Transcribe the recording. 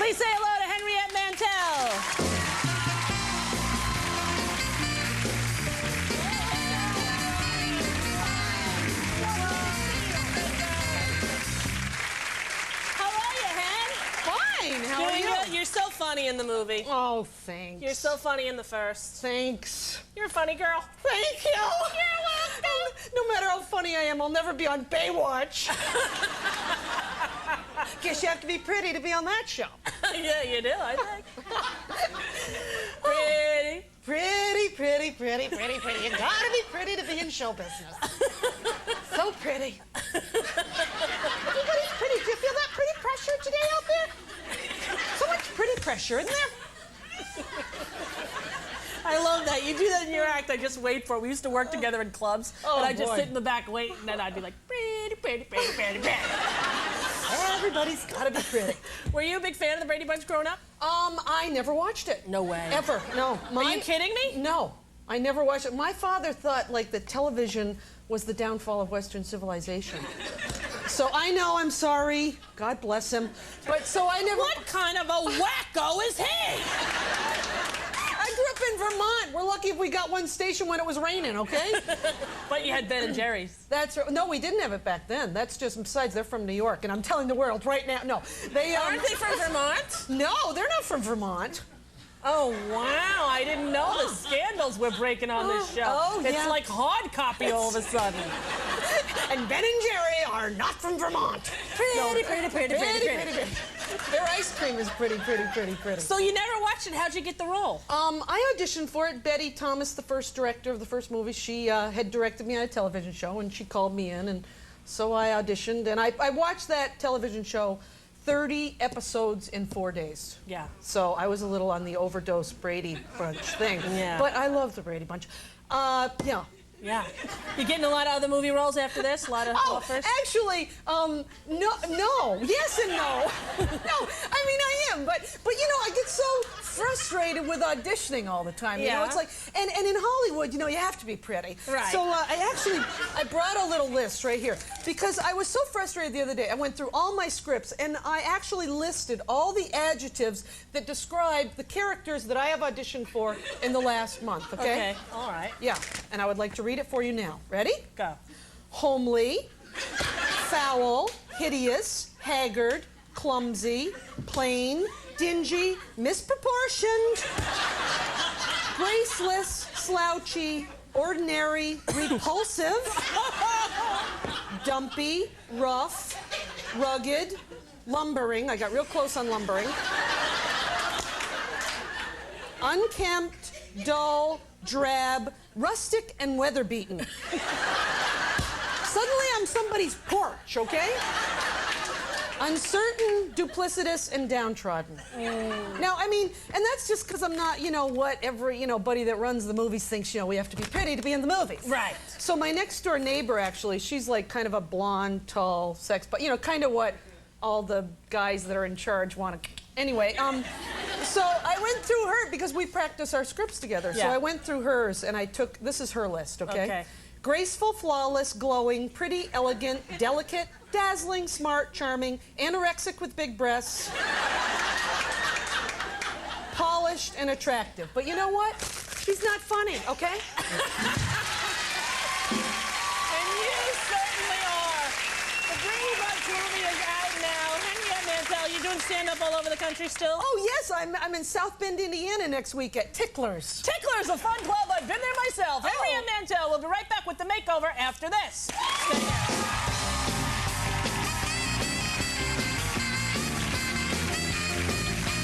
Please say hello to Henriette Mantel. How are you? You're so funny in the movie. Oh, thanks. You're so funny in the first. Thanks. You're a funny girl. Thank you. You're welcome. No matter how funny I am, I'll never be on Baywatch. Guess you have to be pretty to be on that show. Yeah, you do, I think. Pretty. You gotta be pretty to be in show business. So pretty. Everybody's pretty. Do you feel that pretty pressure today out there? So much pretty pressure, isn't there? I love that. You do that in your act. I just wait for it. We used to work together in clubs, and I just sit in the back waiting, and then I'd be like, pretty. Everybody's gotta be pretty. Were you a big fan of the Brady Bunch growing up? I never watched it. No way. Ever, no. Are you kidding me? No, I never watched it. My father thought, like, that television was the downfall of Western civilization. So I know, I'm sorry. God bless him. But so I never... What kind of a wacko is he? I grew up in Vermont. We're lucky if we got one station when it was raining, okay? But you had Ben and Jerry's. That's right. No, we didn't have it back then. That's just, besides, they're from New York, and I'm telling the world right now, no. They Aren't they from Vermont? No, they're not from Vermont. Oh, wow. I didn't know the scandals we're breaking on this show. Oh, yeah. It's like hard copy all of a sudden. And Ben and Jerry are not from Vermont. Pretty. Their ice cream is pretty. So you never watched it. How'd you get the role? I auditioned for it. Betty Thomas, the first director of the first movie, she had directed me on a television show, and she called me in, and so I auditioned, and I watched that television show 30 episodes in 4 days. Yeah. So I was a little on the overdose Brady Bunch thing. Yeah. But I love the Brady Bunch. Yeah. Yeah. You getting a lot of other movie roles after this? A lot of offers? Actually, no. Yes and no. No, I mean, I am, but you know, I get so frustrated with auditioning all the time. You know, it's like, and in Hollywood, you know, you have to be pretty. Right. So I brought a little list right here because I was so frustrated the other day. I went through all my scripts and I actually listed all the adjectives that describe the characters that I have auditioned for in the last month, okay? Okay, all right. Yeah, and I would like to read it for you now. Ready? Go. Homely, foul, hideous, haggard, clumsy, plain, dingy, misproportioned, graceless, slouchy, ordinary, repulsive, dumpy, rough, rugged, lumbering. I got real close on lumbering. Unkempt, dull, drab, rustic, and weather-beaten. Suddenly I'm somebody's porch, okay? Uncertain, duplicitous, and downtrodden. Now, I mean, and that's just because I'm not, you know, what every, you know, buddy that runs the movies thinks, you know, we have to be pretty to be in the movies. Right. So my next door neighbor, actually, she's like kind of a blonde, tall, but you know, kind of what all the guys that are in charge want to. Anyway, so I went through her because we practice our scripts together. Yeah. So I went through hers and I took, this is her list, okay? Okay. Graceful, flawless, glowing, pretty, elegant, delicate, dazzling, smart, charming, anorexic with big breasts, polished and attractive. But you know what? She's not funny, okay? And you certainly are. The Brady Bunch movie is out now. Henriette Mantel, you doing stand-up all over the country still? Oh, yes, I'm in South Bend, Indiana next week at Tickler's. Tickler's a fun club. I've been there myself. Henriette Mantel will be right back with the makeover after this. Stay there.